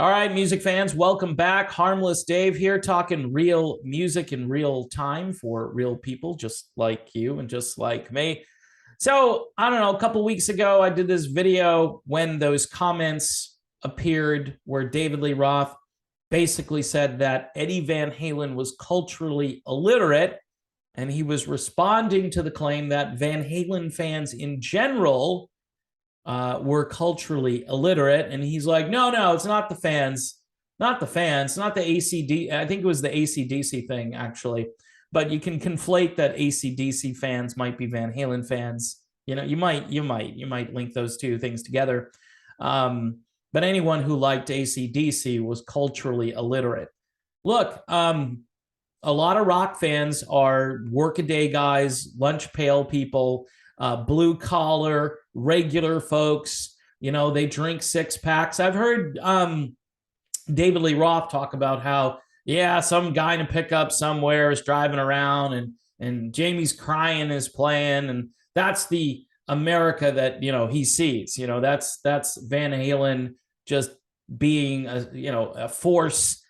All right, music fans, welcome back. Harmless Dave here, talking real music in real time for real people just like you and just like me. So, I don't know, a couple weeks ago, I did this video when those comments appeared where David Lee Roth basically said that Eddie Van Halen was culturally illiterate, and he was responding to the claim that Van Halen fans in general were culturally illiterate. And he's like, no, it's not the fans, not the fans, not the ACD. I think it was the ACDC thing, actually. But you can conflate that ACDC fans might be Van Halen fans. You know, you might link those two things together. But anyone who liked ACDC was culturally illiterate. Look, a lot of rock fans are workaday guys, lunch pail people, blue collar, regular folks. You know, they drink six packs. I've heard David Lee Roth talk about how, yeah, some guy in a pickup somewhere is driving around and Jamie's Crying is playing, and that's the America that he sees. That's Van Halen just being a force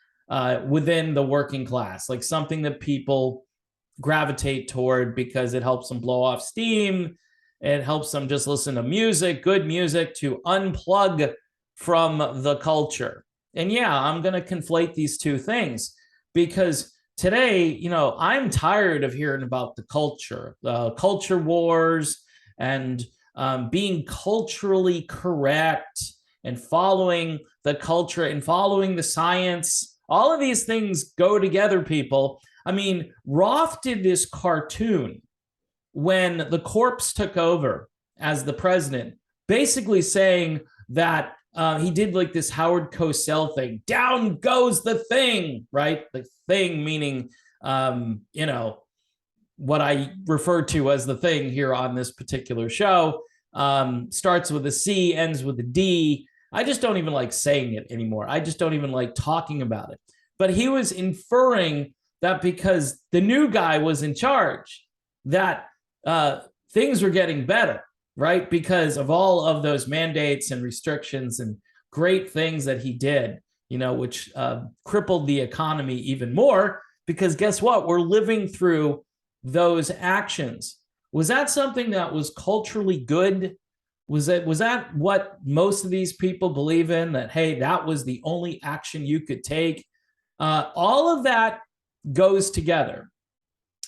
within the working class, like something that people gravitate toward because it helps them blow off steam. It helps them just listen to music, good music, to unplug from the culture. And yeah, I'm going to conflate these two things because today, I'm tired of hearing about the culture wars, and being culturally correct and following the culture and following the science. All of these things go together, people. I mean, Roth did this cartoon when the corpse took over as the president, basically saying that he did like this Howard Cosell thing. Down goes the thing, right? The thing meaning, what I refer to as the thing here on this particular show. Starts with a C, ends with a D. I just don't even like saying it anymore. I just don't even like talking about it. But he was inferring that because the new guy was in charge, that things were getting better, right? Because of all of those mandates and restrictions and great things that he did, which crippled the economy even more. Because guess what? We're living through those actions. Was that something that was culturally good? Was that what most of these people believe in? That, hey, that was the only action you could take? All of that goes together.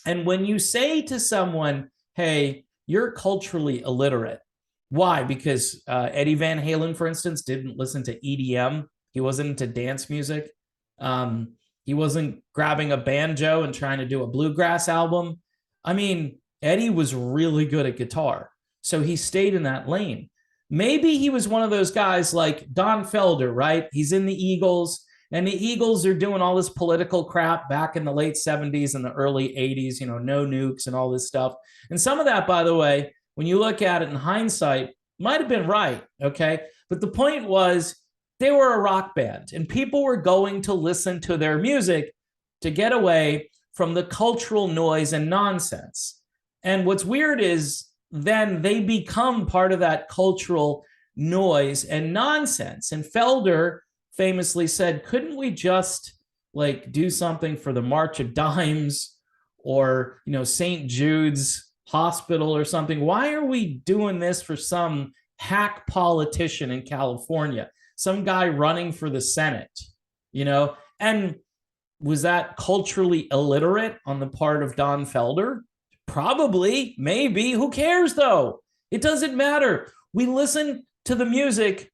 And when you say to someone, hey, you're culturally illiterate. Why? Because Eddie Van Halen, for instance, didn't listen to EDM. He wasn't into dance music. He wasn't grabbing a banjo and trying to do a bluegrass album. I mean, Eddie was really good at guitar, so he stayed in that lane. Maybe he was one of those guys like Don Felder, right? He's in the Eagles. And the Eagles are doing all this political crap back in the late 70s and the early 80s, no nukes and all this stuff. And some of that, by the way, when you look at it in hindsight, might have been right, okay? But the point was they were a rock band, and people were going to listen to their music to get away from the cultural noise and nonsense. And what's weird is then they become part of that cultural noise and nonsense. And Felder famously said, couldn't we just like do something for the March of Dimes or, St. Jude's Hospital or something? Why are we doing this for some hack politician in California, some guy running for the Senate, And was that culturally illiterate on the part of Don Felder? Probably, maybe. Who cares though? It doesn't matter. We listen to the music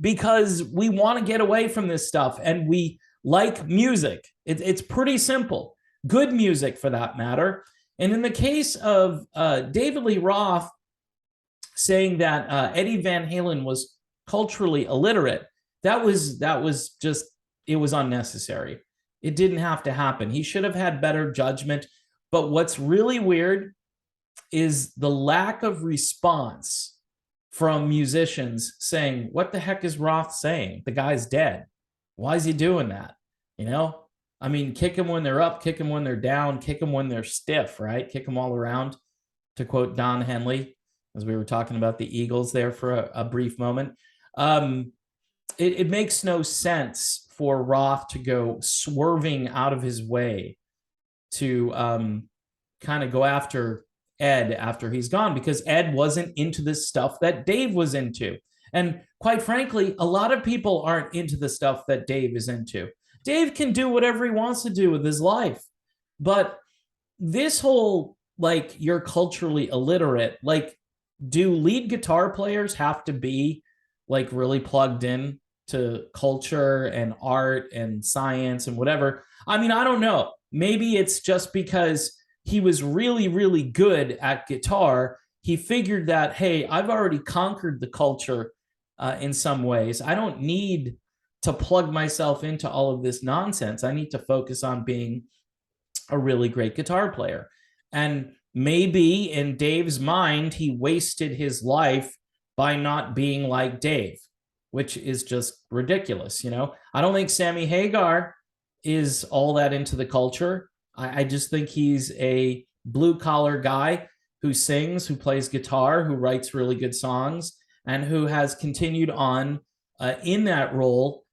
because we want to get away from this stuff, and we like music. It's pretty simple. Good music, for that matter. And in the case of David Lee Roth saying that Eddie Van Halen was culturally illiterate, that was just, it was unnecessary. It didn't have to happen. He should have had better judgment. But what's really weird is the lack of response from musicians saying, what the heck is Roth saying? The guy's dead. Why is he doing that? I mean, kick them when they're up, kick them when they're down, kick them when they're stiff, right? Kick them all around, to quote Don Henley, as we were talking about the Eagles there for a brief moment. it makes no sense for Roth to go swerving out of his way to kind of go after Ed after he's gone, because Ed wasn't into this stuff that Dave was into. And quite frankly, a lot of people aren't into the stuff that Dave is into. Dave can do whatever he wants to do with his life. But this whole, like, you're culturally illiterate, like, do lead guitar players have to be like really plugged in to culture and art and science and whatever? I mean, I don't know. Maybe it's just because he was really, really good at guitar. He figured that, hey, I've already conquered the culture in some ways. I don't need to plug myself into all of this nonsense. I need to focus on being a really great guitar player. And maybe in Dave's mind, he wasted his life by not being like Dave, which is just ridiculous. I don't think Sammy Hagar is all that into the culture. I just think he's a blue collar guy who sings, who plays guitar, who writes really good songs, and who has continued on in that role.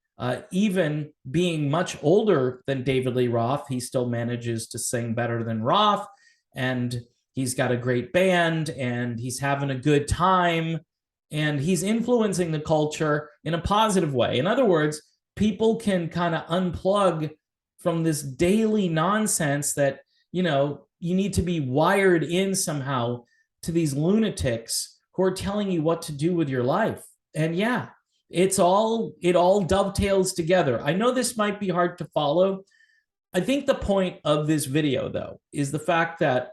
Even being much older than David Lee Roth, he still manages to sing better than Roth, and he's got a great band, and he's having a good time, and he's influencing the culture in a positive way. In other words, people can kind of unplug from this daily nonsense that, you need to be wired in somehow to these lunatics who are telling you what to do with your life. And yeah, it all dovetails together. I know this might be hard to follow. I think the point of this video, though, is the fact that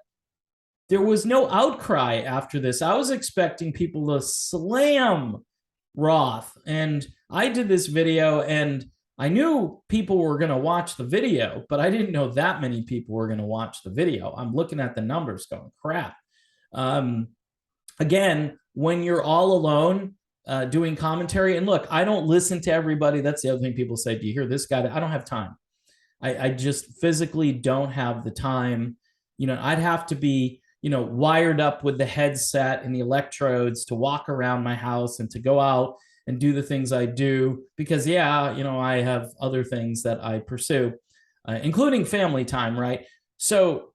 there was no outcry after this. I was expecting people to slam Roth, and I did this video, and I knew people were going to watch the video, but I didn't know that many people were going to watch the video. I'm looking at the numbers going, crap. Again, when you're all alone doing commentary, and look, I don't listen to everybody. That's the other thing people say. Do you hear this guy? I don't have time. I just physically don't have the time. I'd have to be, wired up with the headset and the electrodes to walk around my house and to go out and do the things I do, because I have other things that I pursue, including family time, right? So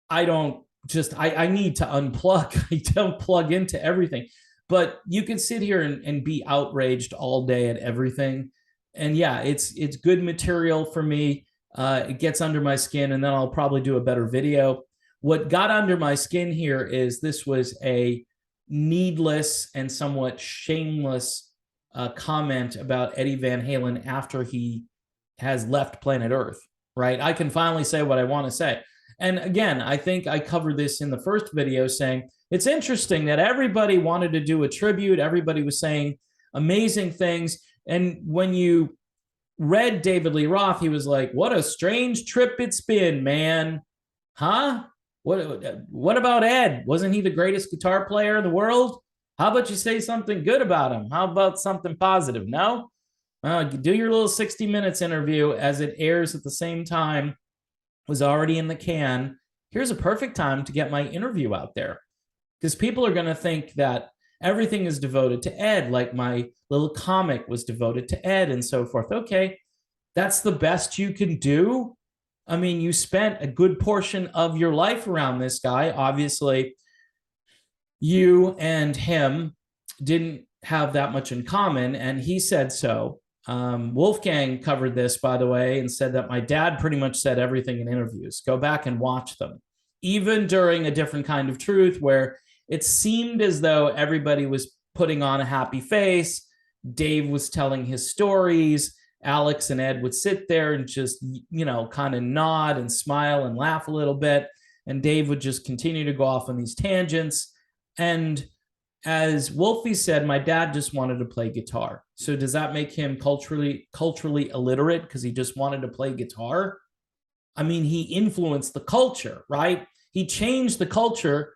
I need to unplug. I don't plug into everything. But you can sit here and be outraged all day at everything. And yeah, it's good material for me. It gets under my skin, and then I'll probably do a better video. What got under my skin here is this was a needless and somewhat shameless comment about Eddie Van Halen after he has left planet Earth, right? I can finally say what I want to say. And again, I think I covered this in the first video, saying it's interesting that everybody wanted to do a tribute. Everybody was saying amazing things. And when you read David Lee Roth, he was like, what a strange trip it's been, man. Huh? What about Ed? Wasn't he the greatest guitar player in the world? How about you say something good about him? How about something positive? No? Do your little 60 Minutes interview as it airs at the same time, was already in the can. Here's a perfect time to get my interview out there, because people are going to think that everything is devoted to Ed, like my little comic was devoted to Ed and so forth. Okay, that's the best you can do. I mean, you spent a good portion of your life around this guy. Obviously, you and him didn't have that much in common, and he said so. Wolfgang covered this, by the way, and said that my dad pretty much said everything in interviews. Go back and watch them. Even during A Different Kind of Truth, where it seemed as though everybody was putting on a happy face, Dave was telling his stories, Alex and Ed would sit there and just, kind of nod and smile and laugh a little bit, and Dave would just continue to go off on these tangents. And as Wolfie said, my dad just wanted to play guitar. So does that make him culturally illiterate because he just wanted to play guitar? I mean, he influenced the culture, right? He changed the culture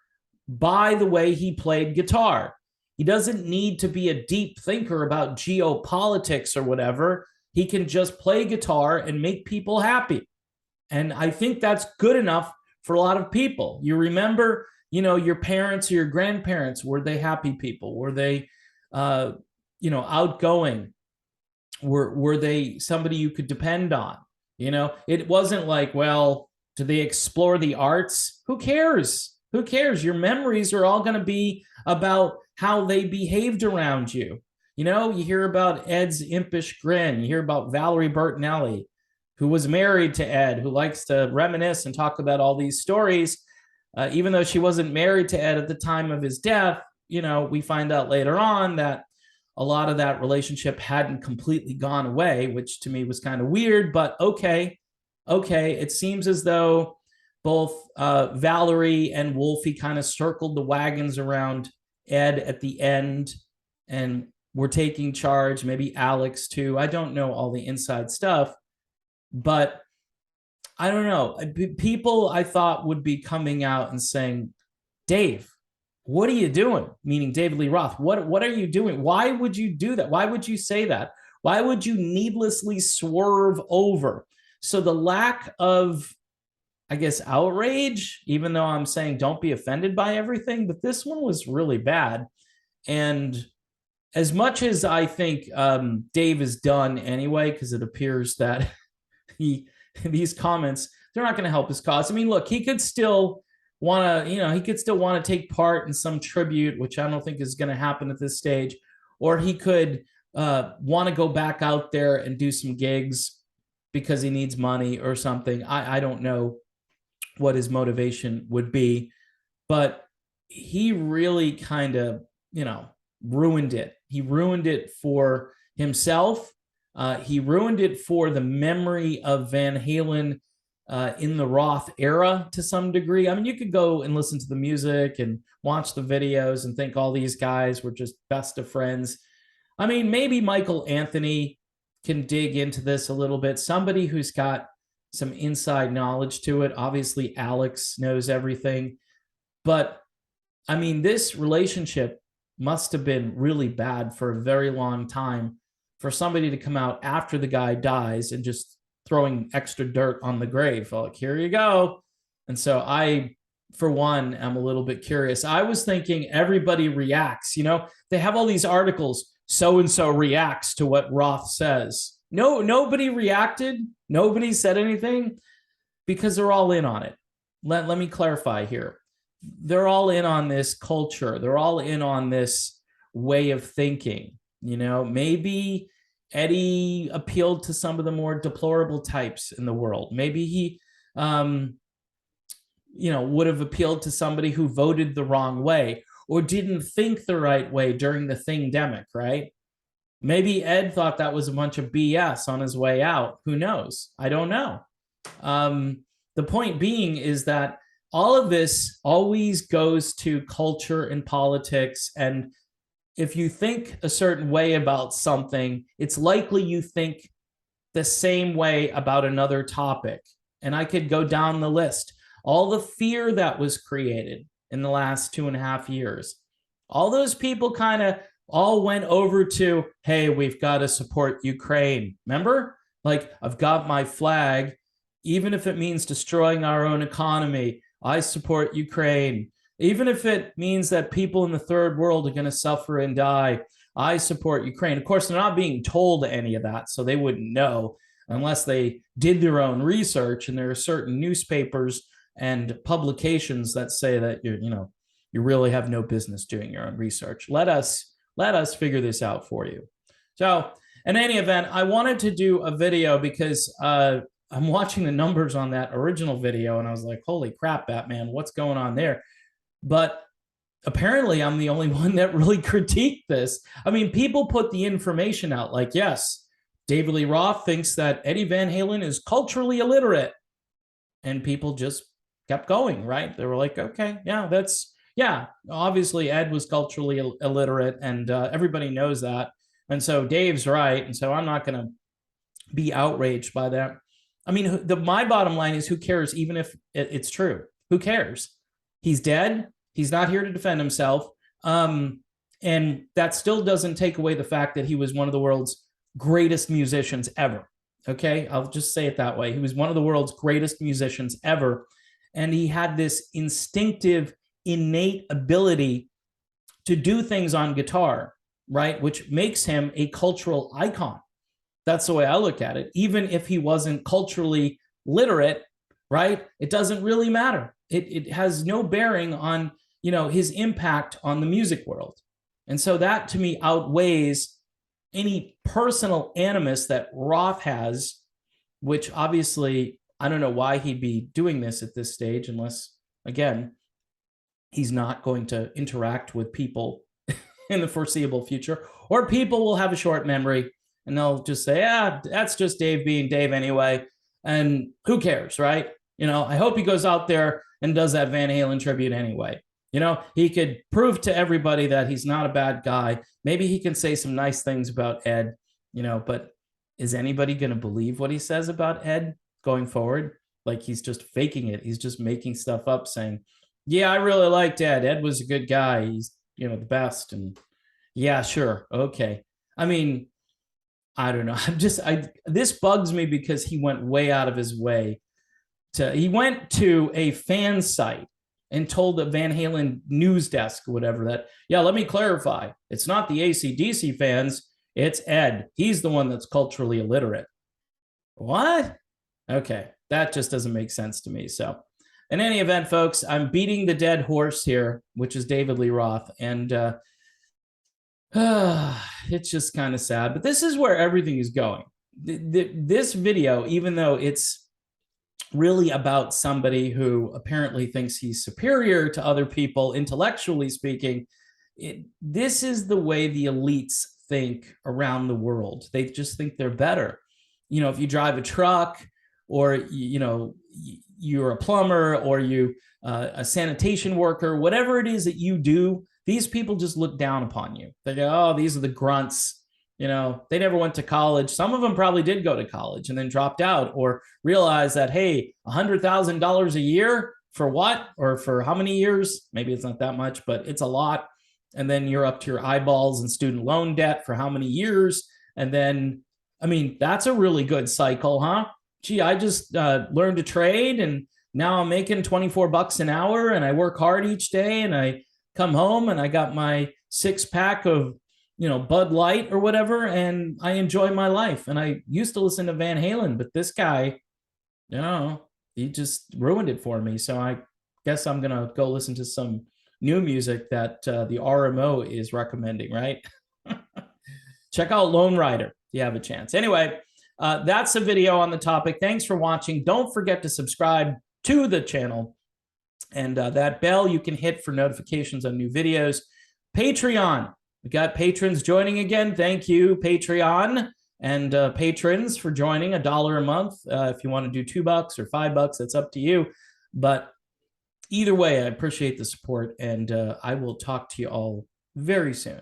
by the way he played guitar. He doesn't need to be a deep thinker about geopolitics or whatever. He can just play guitar and make people happy. And I think that's good enough for a lot of people. You remember, your parents or your grandparents, were they happy people? Were they, outgoing? Were they somebody you could depend on? You know, it wasn't like, well, do they explore the arts? Who cares? Who cares? Your memories are all going to be about how they behaved around you. You know, you hear about Ed's impish grin. You hear about Valerie Bertinelli, who was married to Ed, who likes to reminisce and talk about all these stories. Even though she wasn't married to Ed at the time of his death, you know, we find out later on that a lot of that relationship hadn't completely gone away, which to me was kind of weird, but okay. It seems as though both Valerie and Wolfie kind of circled the wagons around Ed at the end and were taking charge, maybe Alex too. I don't know all the inside stuff, but I don't know. People I thought would be coming out and saying, Dave, what are you doing? Meaning David Lee Roth. What are you doing? Why would you do that? Why would you say that? Why would you needlessly swerve over? So the lack of, I guess, outrage, even though I'm saying don't be offended by everything, but this one was really bad. And as much as I think Dave is done anyway, because it appears that these comments, they're not going to help his cause. I mean, look, he could still want to, he could still want to take part in some tribute, which I don't think is going to happen at this stage, or he could want to go back out there and do some gigs because he needs money or something. I don't know what his motivation would be, but he really kind of, ruined it. He ruined it for himself. He ruined it for the memory of Van Halen in the Roth era to some degree. I mean, you could go and listen to the music and watch the videos and think all these guys were just best of friends. I mean, maybe Michael Anthony can dig into this a little bit. Somebody who's got some inside knowledge to it. Obviously, Alex knows everything. But, I mean, this relationship must have been really bad for a very long time for somebody to come out after the guy dies and just throwing extra dirt on the grave. Like, here you go. And so I, for one, am a little bit curious. I was thinking everybody reacts. They have all these articles. So-and-so reacts to what Roth says. No, nobody reacted. Nobody said anything because they're all in on it. Let me clarify here. They're all in on this culture. They're all in on this way of thinking. Maybe Eddie appealed to some of the more deplorable types in the world. Maybe he, would have appealed to somebody who voted the wrong way or didn't think the right way during the thingdemic, right? Maybe Ed thought that was a bunch of BS on his way out. Who knows? I don't know. The point being is that all of this always goes to culture and politics. And if you think a certain way about something, it's likely you think the same way about another topic. And I could go down the list. All the fear that was created in the last 2.5 years. All those people kind of all went over to, hey, we've got to support Ukraine. Remember? Like, I've got my flag, even if it means destroying our own economy. I support Ukraine. Even if it means that people in the third world are going to suffer and die, I support Ukraine. Of course, they're not being told any of that, so they wouldn't know unless they did their own research. And there are certain newspapers and publications that say that you really have no business doing your own research. Let us figure this out for you. So in any event, I wanted to do a video because I'm watching the numbers on that original video and I was like, holy crap, Batman, what's going on there? But apparently I'm the only one that really critiqued this. I mean, people put the information out like, yes, David Lee Roth thinks that Eddie Van Halen is culturally illiterate. And people just kept going, right? They were like, okay, yeah, obviously Ed was culturally illiterate and everybody knows that. And so Dave's right. And so I'm not going to be outraged by that. I mean, my bottom line is who cares, even if it's true? Who cares? He's dead. He's not here to defend himself. And that still doesn't take away the fact that he was one of the world's greatest musicians ever. Okay, I'll just say it that way. He was one of the world's greatest musicians ever. And he had this instinctive, innate ability to do things on guitar, right? Which makes him a cultural icon. That's the way I look at it. Even if he wasn't culturally literate, right? It doesn't really matter. It has no bearing on, his impact on the music world. And so that to me outweighs any personal animus that Roth has, which obviously I don't know why he'd be doing this at this stage, unless, again, he's not going to interact with people in the foreseeable future, or people will have a short memory and they'll just say, yeah, that's just Dave being Dave anyway. And who cares, right? I hope he goes out there and does that Van Halen tribute anyway. He could prove to everybody that he's not a bad guy. Maybe he can say some nice things about Ed, but is anybody going to believe what he says about Ed going forward? Like, he's just faking it. He's just making stuff up saying, yeah, I really liked Ed. Ed was a good guy. He's, the best. And yeah, sure. Okay. I mean, I don't know. This bugs me because he went way out of his way he went to a fan site and told the Van Halen news desk or whatever that, yeah, let me clarify. It's not the AC/DC fans. It's Ed. He's the one that's culturally illiterate. What? Okay. That just doesn't make sense to me. So in any event, folks, I'm beating the dead horse here, which is David Lee Roth. And it's just kind of sad. But this is where everything is going. This video, even though it's really about somebody who apparently thinks he's superior to other people, intellectually speaking, this is the way the elites think around the world. They just think they're better. If you drive a truck, or, you're a plumber, or you a sanitation worker, whatever it is that you do, these people just look down upon you. They go, oh, these are the grunts. They never went to college. Some of them probably did go to college and then dropped out, or realized that, hey, $100,000 a year for what? Or for how many years? Maybe it's not that much, but it's a lot. And then you're up to your eyeballs in student loan debt for how many years? And then, I mean, that's a really good cycle, huh? Gee, I just learned a trade and now I'm making 24 bucks an hour and I work hard each day and I come home and I got my 6-pack of, Bud Light or whatever, and I enjoy my life. And I used to listen to Van Halen, but this guy, he just ruined it for me. So I guess I'm going to go listen to some new music that the RMO is recommending, right? Check out Lone Rider if you have a chance. Anyway, that's a video on the topic. Thanks for watching. Don't forget to subscribe to the channel. And that bell you can hit for notifications on new videos. Patreon. We got patrons joining again. Thank you, Patreon and patrons, for joining. $1 a month. If you want to do $2 or $5, that's up to you. But either way, I appreciate the support, and I will talk to you all very soon.